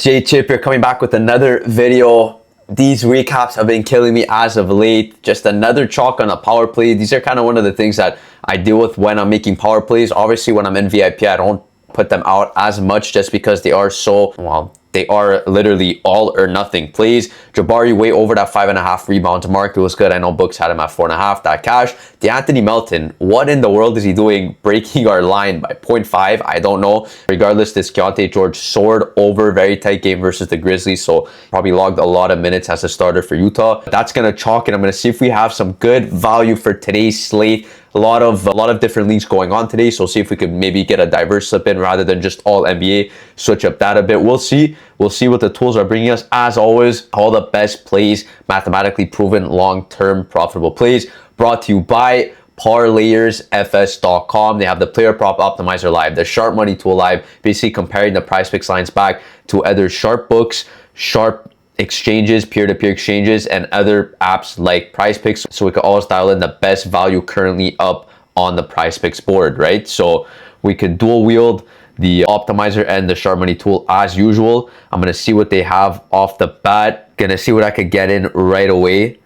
Jay Chip here, coming back with another video. These recaps have been killing me as of late. Just another chalk on a power play. These are kind of one of the things that I deal with when I'm making power plays. Obviously, when I'm in VIP, I don't put them out as much just because they are so, well, they are literally all or nothing plays. Jabari way over that 5.5 rebounds mark. It was good. I know books had him at 4.5. That cash. DeAnthony Melton, what in the world is he doing breaking our line by 0.5? I don't know. Regardless, this Keontae George soared over. Very tight game versus the Grizzlies. So probably logged a lot of minutes as a starter for Utah. That's going to chalk, and I'm going to see if we have some good value for today's slate. A lot of different leagues going on today, so see if we could maybe get a diverse slip in rather than just all NBA. Switch up that a bit. We'll see what the tools are bringing us. As always, all the best plays, mathematically proven, long-term profitable plays, brought to you by ParlayerFS.com. They have the player prop optimizer live, the sharp money tool live, basically comparing the PrizePicks lines back to other sharp books, sharp exchanges, peer-to-peer exchanges, and other apps like PrizePicks, so we can always dial in the best value currently up on the PrizePicks board, right? So we could dual wield the optimizer and the sharp money tool as usual. I'm gonna see what they have off the bat, gonna see what I could get in right away,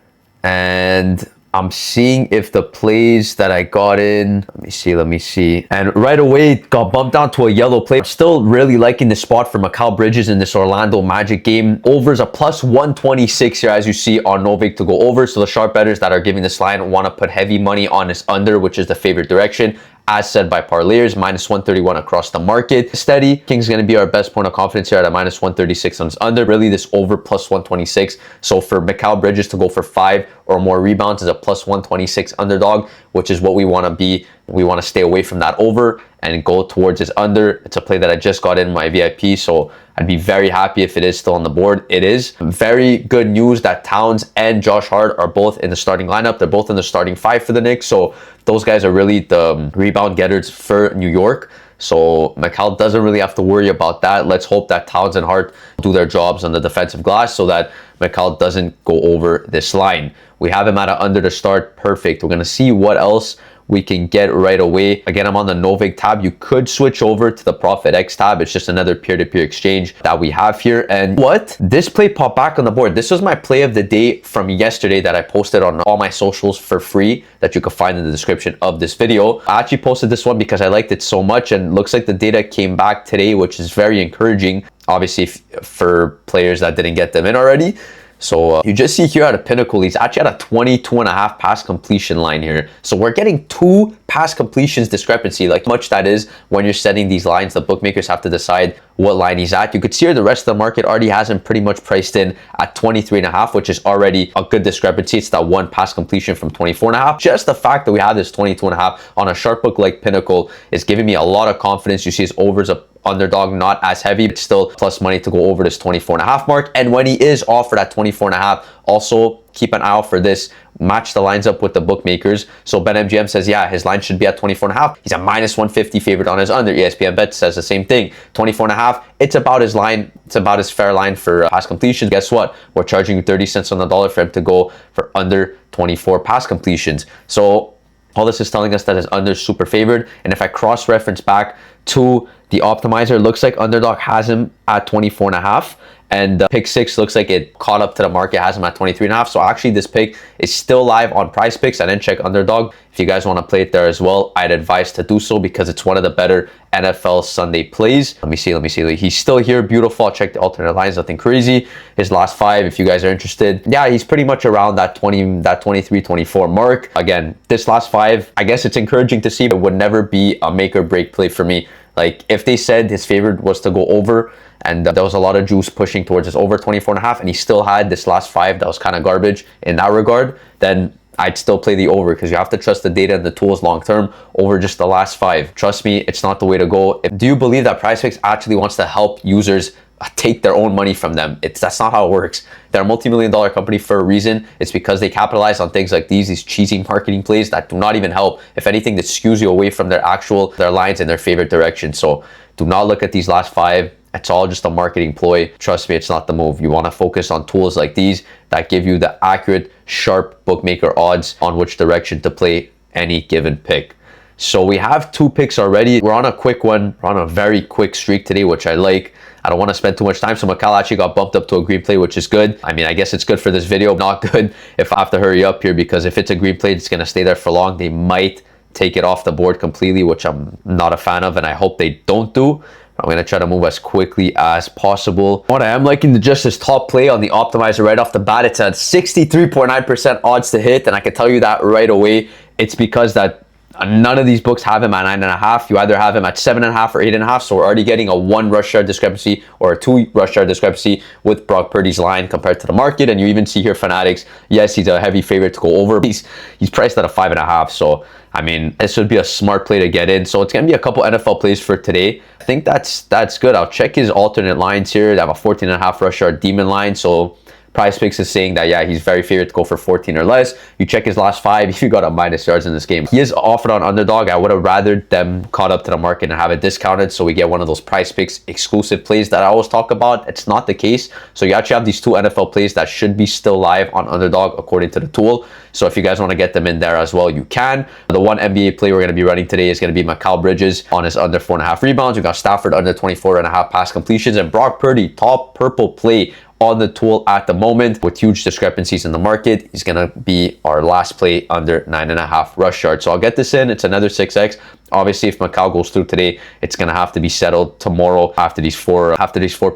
and I'm seeing if the plays that I got in, let me see. And right away, got bumped down to a yellow play. I'm still really liking the spot for Mikal Bridges in this Orlando Magic game. Overs a plus 126 here, as you see, on Novik to go over. So the sharp bettors that are giving this line want to put heavy money on his under, which is the favorite direction. As said by Parlayers, minus 131 across the market. Steady. King's going to be our best point of confidence here at a minus 136 on his under. Really, this over plus 126. So for Mikal Bridges to go for 5 or more rebounds is a plus 126 underdog, which is what we want to be. We want to stay away from that over and go towards his under. It's a play that I just got in my VIP, so I'd be very happy if it is still on the board. It is. Very good news that Towns and Josh Hart are both in the starting lineup. They're both in the starting 5 for the Knicks, so those guys are really the rebound getters for New York. So Mikal doesn't really have to worry about that. Let's hope that Towns and Hart do their jobs on the defensive glass so that Mikal doesn't go over this line. We have him at an under to start. Perfect. We're going to see what else we can get right away. Again, I'm on the Novik tab. You could switch over to the Profit X tab. It's just another peer-to-peer exchange that we have here. And what? This play popped back on the board. This was my play of the day from yesterday that I posted on all my socials for free that you can find in the description of this video. I actually posted this one because I liked it so much, and looks like the data came back today, which is very encouraging, obviously, for players that didn't get them in already. So you just see here at a Pinnacle, he's actually at a 22.5 pass completion line here. So we're getting 2 pass completions discrepancy. Like, much that is when you're setting these lines, the bookmakers have to decide what line he's at. You could see here the rest of the market already has him pretty much priced in at 23.5, which is already a good discrepancy. It's that 1 pass completion from 24.5. Just the fact that we have this 22.5 on a sharp book like Pinnacle is giving me a lot of confidence. You see his overs up underdog, not as heavy, but still plus money to go over this 24.5 mark. And when he is offered at 24.5, also keep an eye out for this. Match the lines up with the bookmakers. So BetMGM says, yeah, his line should be at 24.5. He's a minus 150 favorite on his under. ESPN Bet says the same thing. 24.5, it's about his line. It's about his fair line for pass completions. Guess what? We're charging you 30 cents on the dollar for him to go for under 24 pass completions. So all this is telling us that his under is super favored. And if I cross-reference back to the optimizer, looks like underdog has him at 24.5. And pick 6 looks like it caught up to the market, has him at 23.5. So actually this pick is still live on PrizePicks. I didn't check underdog. If you guys want to play it there as well, I'd advise to do so because it's one of the better NFL Sunday plays. Let me see. He's still here. Beautiful. I'll check the alternate lines. Nothing crazy. His last 5, if you guys are interested. Yeah, he's pretty much around that 23, 24 mark. Again, this last 5, I guess it's encouraging to see, but would never be a make or break play for me. Like, if they said his favorite was to go over, and there was a lot of juice pushing towards his over 24.5, and he still had this last 5 that was kind of garbage in that regard, then I'd still play the over, because you have to trust the data and the tools long term over just the last 5. Trust me, it's not the way to go. Do you believe that PrizePicks actually wants to help users take their own money from them? That's not how it works. They're a multi-million-dollar company for a reason. It's because they capitalize on things like these cheesy marketing plays that do not even help. If anything, that skews you away from their lines in their favorite direction. So do not look at these last 5. It's all just a marketing ploy. Trust me, it's not the move. You want to focus on tools like these that give you the accurate, sharp bookmaker odds on which direction to play any given pick. So we have 2 picks already. We're on a quick one. We're on a very quick streak today, which I like. I don't want to spend too much time. So Macau actually got bumped up to a green play, which is good. I mean, I guess it's good for this video. Not good if I have to hurry up here, because if it's a green play, it's going to stay there for long. They might take it off the board completely, which I'm not a fan of, and I hope they don't do. I'm going to try to move as quickly as possible. What I am liking just this top play on the optimizer right off the bat. It's at 63.9% odds to hit, and I can tell you that right away. It's because that none of these books have him at 9.5. You either have him at 7.5 or 8.5. So we're already getting a 1 rush yard discrepancy or a 2 rush yard discrepancy with Brock Purdy's line compared to the market. And you even see here Fanatics. Yes, he's a heavy favorite to go over. He's priced at a 5.5. So I mean, this would be a smart play to get in. So it's gonna be a couple NFL plays for today. I think that's good. I'll check his alternate lines here. They have a 14.5 rush yard demon line. So PrizePicks is saying that, yeah, he's very favorite to go for 14 or less. You check his last 5, you got a minus yards in this game. He is offered on underdog. I would have rather them caught up to the market and have it discounted, so we get one of those PrizePicks exclusive plays that I always talk about. It's not the case. So you actually have these 2 NFL plays that should be still live on underdog according to the tool. So if you guys want to get them in there as well, you can. The one NBA play we're going to be running today is going to be Mikal Bridges on his under 4.5 rebounds. We got Stafford under 24.5 pass completions, and Brock Purdy, top purple play on the tool at the moment with huge discrepancies in the market. He's gonna be our last play under 9.5 rush yards. So I'll get this in. It's another 6x. Obviously, if Macau goes through today, it's gonna have to be settled tomorrow after these 4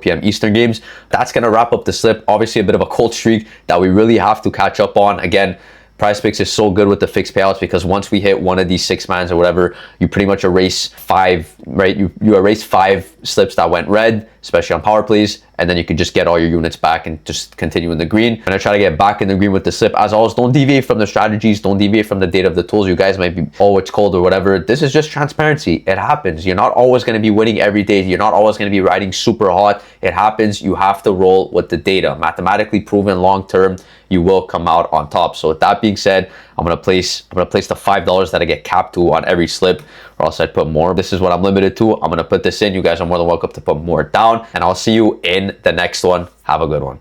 p.m. Eastern games. That's gonna wrap up the slip. Obviously, a bit of a cold streak that we really have to catch up on. Again, PrizePicks is so good with the fixed payouts, because once we hit one of these 6-mans or whatever, you pretty much erase 5, right? You erase 5 slips that went red, especially on power plays, and then you can just get all your units back and just continue in the green. And I try to get back in the green with the slip. As always, don't deviate from the strategies, don't deviate from the data of the tools. You guys might be, oh, it's cold or whatever. This is just transparency. It happens. You're not always going to be winning every day. You're not always going to be riding super hot. It happens. You have to roll with the data. Mathematically proven long term, you will come out on top. So with that being said, I'm gonna place the $5 that I get capped to on every slip, or else I'd put more. This is what I'm limited to. I'm gonna put this in. You guys are more than welcome to put more down, and I'll see you in the next one. Have a good one.